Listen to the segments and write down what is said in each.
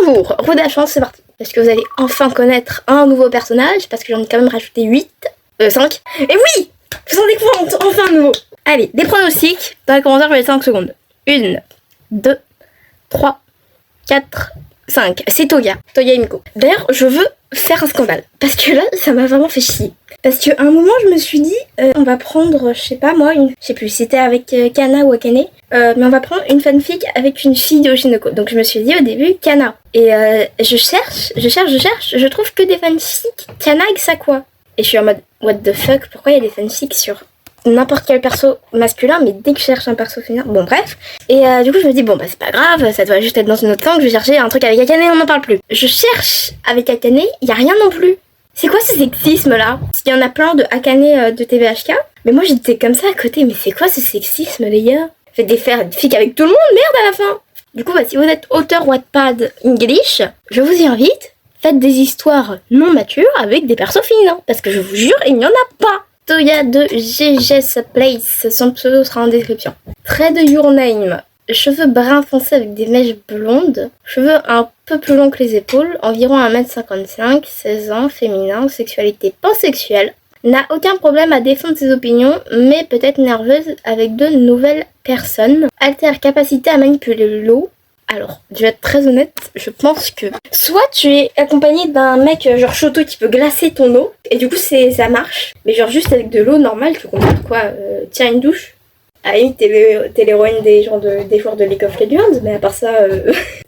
Bonjour, roue de la chance, c'est parti. Parce que vous allez enfin connaître un nouveau personnage, parce que j'en ai quand même rajouté 5. Et oui, vous en découvrez enfin un nouveau. Allez, des pronostics, dans les commentaires, je vais laisser 5 secondes. 1, 2, 3, 4, 5. C'est Toga Himiko. D'ailleurs, je veux faire un scandale, parce que là, ça m'a vraiment fait chier. Parce qu'à un moment, je me suis dit, on va prendre, je sais pas moi, je sais plus si c'était avec Kana ou Akane, mais on va prendre une fanfic avec une fille de Oshinoko. Donc je me suis dit au début, Kana. Et je cherche, je trouve que des fanfics Kana et Sakwa. Et je suis en mode, what the fuck, pourquoi il y a des fanfics sur n'importe quel perso masculin, mais dès que je cherche un perso féminin, bon bref. Et du coup je me dis, bon bah c'est pas grave, ça doit juste être dans une autre langue, je vais chercher un truc avec Akane, on n'en parle plus. Je cherche avec Akane, il y a rien non plus. C'est quoi ce sexisme là? Il y en a plein de Akane de TVHK, mais moi j'étais comme ça à côté, mais c'est quoi ce sexisme les gars? Faites des fics avec tout le monde, merde à la fin. Du coup bah, si vous êtes auteur Wattpad English, je vous y invite, faites des histoires non matures avec des persos féminins, parce que je vous jure, il n'y en a pas. Toya de GG's Place, son pseudo sera en description. Trait de Your Name. Cheveux bruns foncés avec des mèches blondes, cheveux un peu plus longs que les épaules, environ 1m55, 16 ans, féminin, sexualité pansexuelle. N'a aucun problème à défendre ses opinions, mais peut être nerveuse avec de nouvelles personnes. Altère capacité à manipuler l'eau. Alors, je vais être très honnête, je pense que soit tu es accompagné d'un mec genre Shoto qui peut glacer ton eau, et du coup ça marche, mais genre juste avec de l'eau normale, tu comprends quoi, tiens une douche. Ah oui, t'es l'héroïne des joueurs de League of Legends, mais à part ça...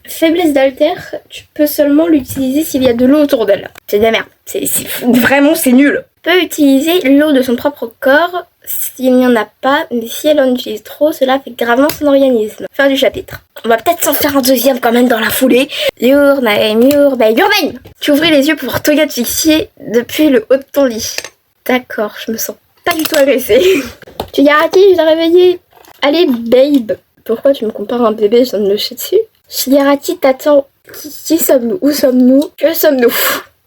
Faiblesse d'alter, tu peux seulement l'utiliser s'il y a de l'eau autour d'elle. C'est de la merde, vraiment c'est nul. Peut utiliser l'eau de son propre corps s'il n'y en a pas, mais si elle en utilise trop, cela fait gravement son organisme. Fin du chapitre. On va peut-être s'en faire un deuxième quand même dans la foulée. Your name. Tu ouvris les yeux pour voir Toga te fixer depuis le haut de ton lit. D'accord, je me sens pas du tout agressée. Tu Shigaraki, je l'ai réveillé. Allez, babe. Pourquoi tu me compares à un bébé, je viens de me chier dessus. Shigaraki t'attend. Qui sommes-nous? Où sommes-nous? Que sommes-nous?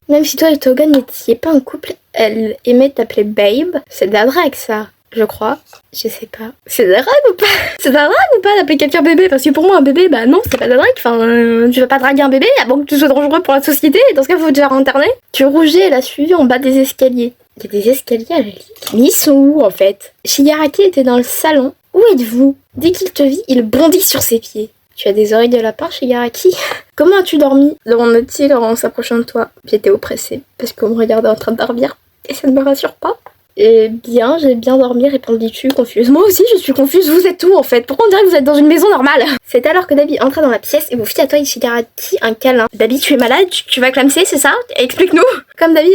Même si toi et Toga n'étiez pas un couple, elle aimait t'appeler babe. C'est de la drague, ça, je crois. Je sais pas. C'est de la drague ou pas? C'est de la drague ou pas d'appeler quelqu'un bébé? Parce que pour moi, un bébé, bah non, c'est pas de la drague. Enfin, tu vas pas draguer un bébé avant que tu sois dangereux pour la société. Dans ce cas, faut déjà interner. Tu rougis et l'a suivi en bas des escaliers. Il y a des escaliers à la lit. Mais ils sont où, en fait? Shigaraki était dans le salon. Où êtes-vous? Dès qu'il te vit, il bondit sur ses pieds. Tu as des oreilles de lapin, Shigaraki? Comment as-tu dormi? demanda-t-il en s'approchant de toi. J'étais oppressée, parce qu'on me regardait en train de dormir. Et ça ne me rassure pas. Eh bien, j'ai bien dormi, répondis-tu, confuse. Moi aussi, je suis confuse. Vous êtes où, en fait? Pourquoi on dirait que vous êtes dans une maison normale? C'est alors que Dabi entra dans la pièce et vous fit à toi et Shigaraki un câlin. Dabi, tu es malade? Tu vas clamser, c'est ça? Explique-nous! Comme Dabi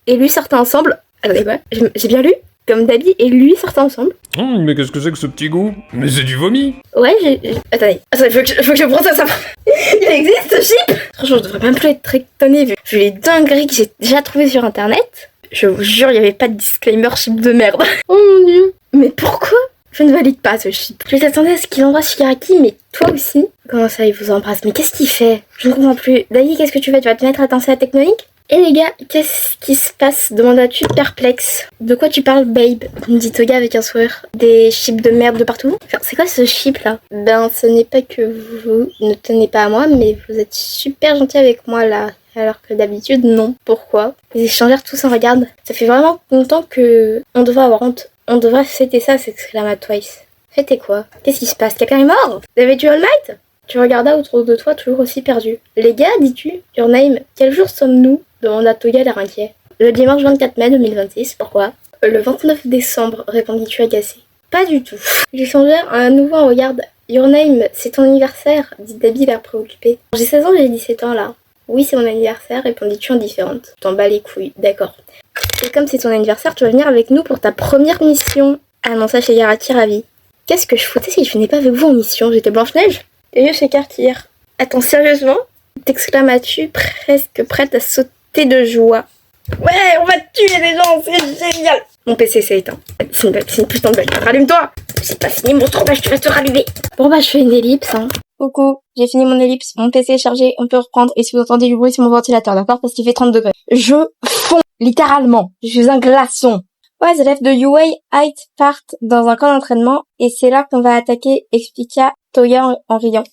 et lui sortaient ensemble... Attendez, quoi? J'ai bien lu? Comme Dabi et lui sortaient ensemble. Mais qu'est-ce que c'est que ce petit goût? Mais c'est du vomi! Ouais, Attendez, faut que je prenne ça. Il existe ce chip? Franchement, je devrais même plus être très étonnée vu les dingueries que j'ai déjà trouvées sur internet. Je vous jure, il n'y avait pas de disclaimer chip de merde. Oh mon dieu. Mais pourquoi? Je ne valide pas ce chip. Je t'attendais à ce qu'il embrasse Shigaraki, mais toi aussi? Comment ça, il vous embrasse? Mais qu'est-ce qu'il fait? Je ne comprends plus. Dabi, qu'est-ce que tu fais? Tu vas te mettre à danser la technonique? Eh les gars, qu'est-ce qui se passe? Demanda-tu perplexe. De quoi tu parles, babe? Me dit Toga avec un sourire. Des chips de merde de partout? Enfin, c'est quoi ce chip là? Ben, ce n'est pas que vous ne tenez pas à moi, mais vous êtes super gentil avec moi là. Alors que d'habitude, non. Pourquoi? Les échangèrent tous en regard. Ça fait vraiment longtemps que on devrait avoir honte. On devrait fêter ça, s'exclama Twice. Fêter quoi? Qu'est-ce qui se passe? Quelqu'un est mort? Vous avez tué All Might? Tu regardas autour de toi, toujours aussi perdu. Les gars, dis-tu? Your name, quel jour sommes-nous? Demanda Toga l'air inquiet. Le dimanche 24 mai 2026, pourquoi? Le 29 décembre, répondis-tu agacé. Pas du tout. Ils échangèrent à nouveau un regard. Your name, c'est ton anniversaire, dit Dabi l'air préoccupé. J'ai 16 ans, j'ai 17 ans là. Oui, c'est mon anniversaire, répondis-tu indifférente. T'en bats les couilles, d'accord. Et comme c'est ton anniversaire, tu vas venir avec nous pour ta première mission, annonça Shigaraki ravi. Qu'est-ce que je foutais si je venais pas avec vous en mission? J'étais Blanche-Neige? Les yeux s'écartirent. Attends, sérieusement? T'exclamas-tu, presque prête à sauter de joie. Ouais, on va tuer les gens, c'est génial! Mon PC s'est éteint. C'est une putain de blague. Rallume-toi! C'est pas fini, mon tournage, tu vas te rallumer. Bon bah, je fais une ellipse, hein. Coucou, j'ai fini mon ellipse, mon PC est chargé, on peut reprendre. Et si vous entendez du bruit, c'est mon ventilateur, d'accord? Parce qu'il fait 30 degrés. Je fonds, littéralement. Je suis un glaçon. Ouais, the left de UA Height part dans un camp d'entraînement et c'est là qu'on va attaquer, expliqua Toya en riant.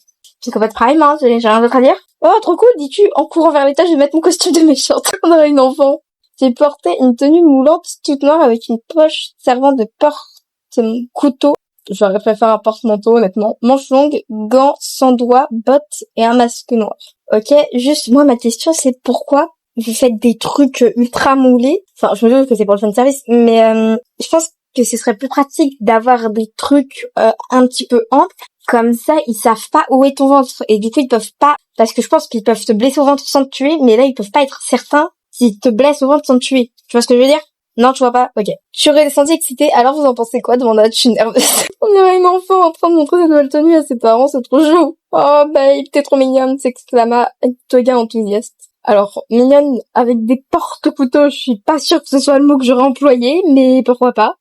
Psychopathe prime, hein, j'ai rien d'autre à dire. Oh, trop cool, dis-tu, en courant vers l'étage, je vais mettre mon costume de méchante. On aurait une enfant. J'ai porté une tenue moulante toute noire avec une poche servant de porte-couteau. J'aurais préféré un porte-manteau, honnêtement. Manches longues, gants, sans doigts, bottes et un masque noir. Ok, juste, moi, ma question, c'est pourquoi vous faites des trucs ultra moulés? Enfin, je me doute que c'est pour le fan service, mais je pense que ce serait plus pratique d'avoir des trucs un petit peu amples. Comme ça, ils savent pas où est ton ventre. Et du coup, ils peuvent pas... Parce que je pense qu'ils peuvent te blesser au ventre sans te tuer, mais là, ils peuvent pas être certains s'ils te blessent au ventre sans te tuer. Tu vois ce que je veux dire? Non, tu vois pas? Ok. Je suis redescendue excitée, alors vous en pensez quoi? Demanda, je suis nerveuse. On dirait une enfant en train de montrer sa nouvelle tenue à ses parents, c'est trop chou. Oh, babe, t'es trop mignonne, s'exclama Toga enthousiaste. Alors, mignonne avec des porte-couteaux, je suis pas sûre que ce soit le mot que j'aurais employé, mais pourquoi pas.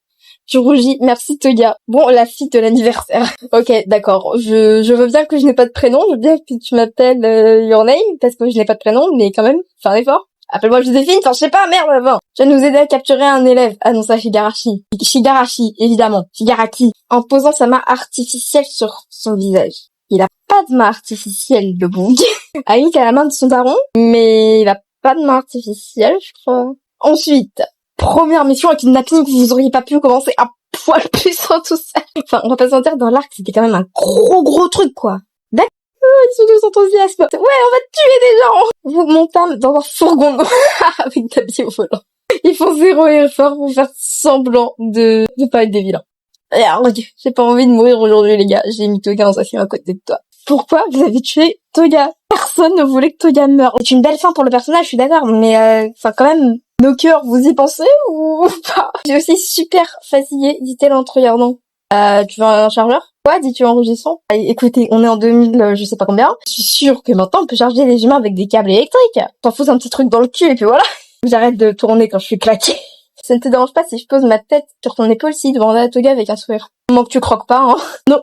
Je rougis, merci Toga. Bon, la fille de l'anniversaire. Ok, d'accord. Je veux bien que je n'ai pas de prénom, je veux bien que tu m'appelles Your Name, parce que je n'ai pas de prénom, mais quand même, fais un effort. Appelle-moi Joséphine, enfin je sais pas, merde, avant. Je vais nous aider à capturer un élève, annonça Shigarashi. Shigarashi, évidemment. Shigaraki, en posant sa main artificielle sur son visage. Il a pas de main artificielle, le bouc. Aïk a la main de son daron, mais il a pas de main artificielle, je crois. Ensuite, première mission à kidnapping, vous auriez pas pu commencer un poil plus sans tout ça. Enfin, on va pas se mentir, dans l'arc, c'était quand même un gros truc, quoi. D'accord, ils sont tous enthousiastes. Ouais, on va tuer des gens. Vous montâmes dans un fourgon noir avec d'habits au volant. Ils font zéro effort pour faire semblant de pas être des vilains. Alors, j'ai pas envie de mourir aujourd'hui, les gars. J'ai mis Toga en assassin à côté de toi. Pourquoi vous avez tué Toga? Personne ne voulait que Toga meure. C'est une belle fin pour le personnage, je suis d'accord, mais enfin quand même, nos cœurs, vous y pensez ou pas? J'ai aussi super fatiguée, dit-elle en te regardant. Tu veux un chargeur? Quoi, dis-tu en rougissant? Écoutez, on est en 2000, je sais pas combien. Je suis sûre que maintenant on peut charger les humains avec des câbles électriques. T'en fous un petit truc dans le cul et puis voilà. J'arrête de tourner quand je suis claquée. Ça ne te dérange pas si je pose ma tête sur ton épaule si demanda Toga avec un sourire. Comment que tu croques pas, hein?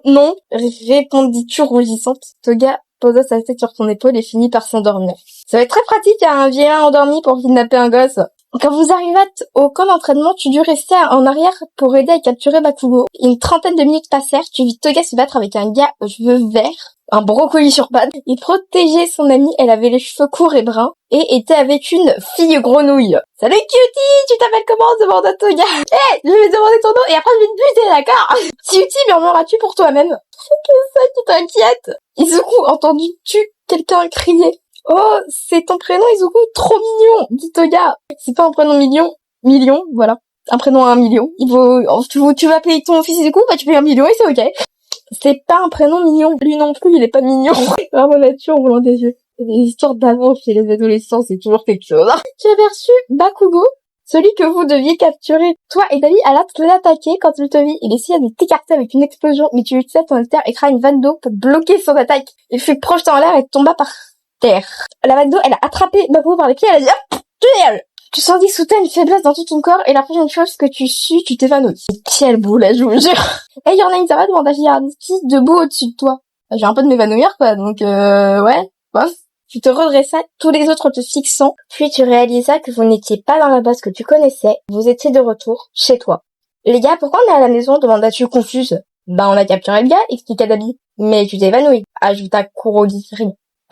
Non, répondit-tu rougissante. Toga posa sa tête sur ton épaule et finit par s'endormir. Ça va être très pratique à un vieillard endormi pour kidnapper un gosse. Quand vous arrivâtes au camp d'entraînement, tu dus rester en arrière pour aider à capturer Bakugo. Une trentaine de minutes passèrent, tu vis Toga se battre avec un gars aux cheveux verts, un brocoli sur pattes. Il protégeait son amie, elle avait les cheveux courts et bruns, et était avec une fille grenouille. Salut cutie, tu t'appelles comment? Demanda Toga. Je vais te demander ton nom et après je vais te buter, d'accord? Cutie, murmuras-tu pour toi-même? C'est que ça qui t'inquiète? Izuku, entendis-tu quelqu'un crier? Oh, c'est ton prénom Izuku, trop mignon, dit Toga. C'est pas un prénom million, voilà. Un prénom à 1 million. Tu vas payer ton fils Izuku, bah tu payes 1 million et c'est ok. C'est pas un prénom mignon. Lui non plus, il est pas mignon. Vraiment nature au volant des yeux. Les histoires d'amour chez les adolescents, c'est toujours quelque chose. Tu as aperçu Bakugo, celui que vous deviez capturer. Toi et Dali allâtes l'attaquer quand il te vit. Il essaya de t'écarter avec une explosion, mais tu lui sais ton alter et créa une vanne d'eau pour bloquer son attaque. Il fut projeté en l'air et tomba par terre. La vanne d'eau, elle a attrapé Bakugo par les pieds, elle a dit hop, tu sentis soudain une faiblesse dans tout ton corps et la prochaine chose que tu sus, tu t'évanouis. Quelle boule, je vous jure. Hey, y'en a une, ça va? Demanda Shigarashi debout au-dessus de toi. J'ai un peu de m'évanouir, quoi, donc ouais, bof. Tu te redressas, tous les autres te fixant, puis tu réalisas que vous n'étiez pas dans la base que tu connaissais, vous étiez de retour chez toi. Les gars, pourquoi on est à la maison? Demanda-tu confuse. Ben, on a capturé le gars, expliqua Dabi. Mais tu t'évanouis, ajouta Kurogi.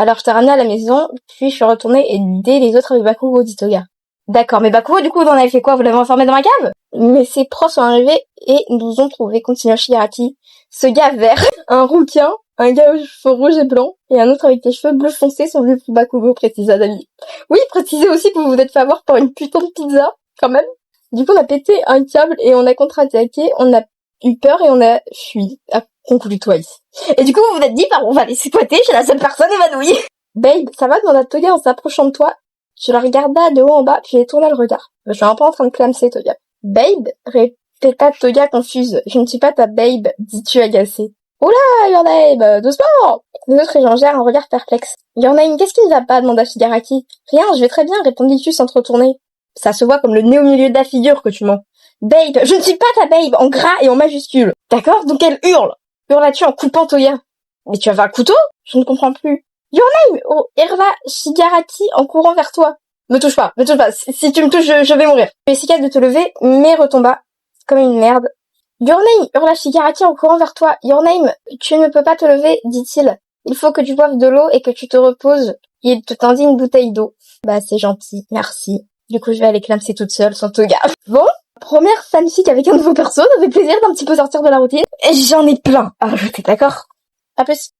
Alors je t'ai ramené à la maison, puis je suis retournée aider les autres avec Bakugo, dit Toga. D'accord, mais Bakugo, du coup, vous en avez fait quoi? Vous l'avez enfermé dans ma cave? Mais ses profs sont arrivés et nous ont trouvé, continua Shigaraki, ce gars vert, un rouquin, un gars aux cheveux rouges et blancs, et un autre avec les cheveux bleu foncé sont venus pour Bakugo, précisa Dali. Oui, précisez aussi que vous vous êtes fait avoir par une putain de pizza, quand même. Du coup, on a pété un câble et on a contre-attaqué, on a eu peur et on a fui, a conclu Twice. Et du coup, vous vous êtes dit, bah, on va les squatter chez la seule personne évanouie. Babe, ça va? Demanda Toga en s'approchant de toi. Je la regarda de haut en bas, puis elle tourna le regard. Je suis un peu en train de clamser, Toga. Babe, répéta Toga confuse. Je ne suis pas ta babe, dis-tu agacée. Oula, Your Name, doucement! Les autres échangèrent un regard perplexe. Your Name, qu'est-ce qui ne va pas? Demanda Shigaraki. Rien, je vais très bien, répondit-tu sans te retourner. Ça se voit comme le nez au milieu de la figure que tu mens. Babe, je ne suis pas ta babe, en gras et en majuscule. D'accord? Donc elle hurle. Hurla-tu en coupant Toga. Mais tu avais un couteau? Je ne comprends plus. Your Name! Oh, hurla Shigaraki en courant vers toi. Me touche pas. Si tu me touches, je vais mourir. Tu essaya de te lever, mais retomba comme une merde. Your Name! Hurla Shigaraki en courant vers toi. Your Name! Tu ne peux pas te lever, dit-il. Il faut que tu boives de l'eau et que tu te reposes. Il te tendit une bouteille d'eau. Bah, c'est gentil, merci. Du coup, je vais aller clamser toute seule, sans te gaffe. Bon, première fanfic avec un nouveau perso, ça fait plaisir d'un petit peu sortir de la routine. Et j'en ai plein à rajouter, d'accord? À plus.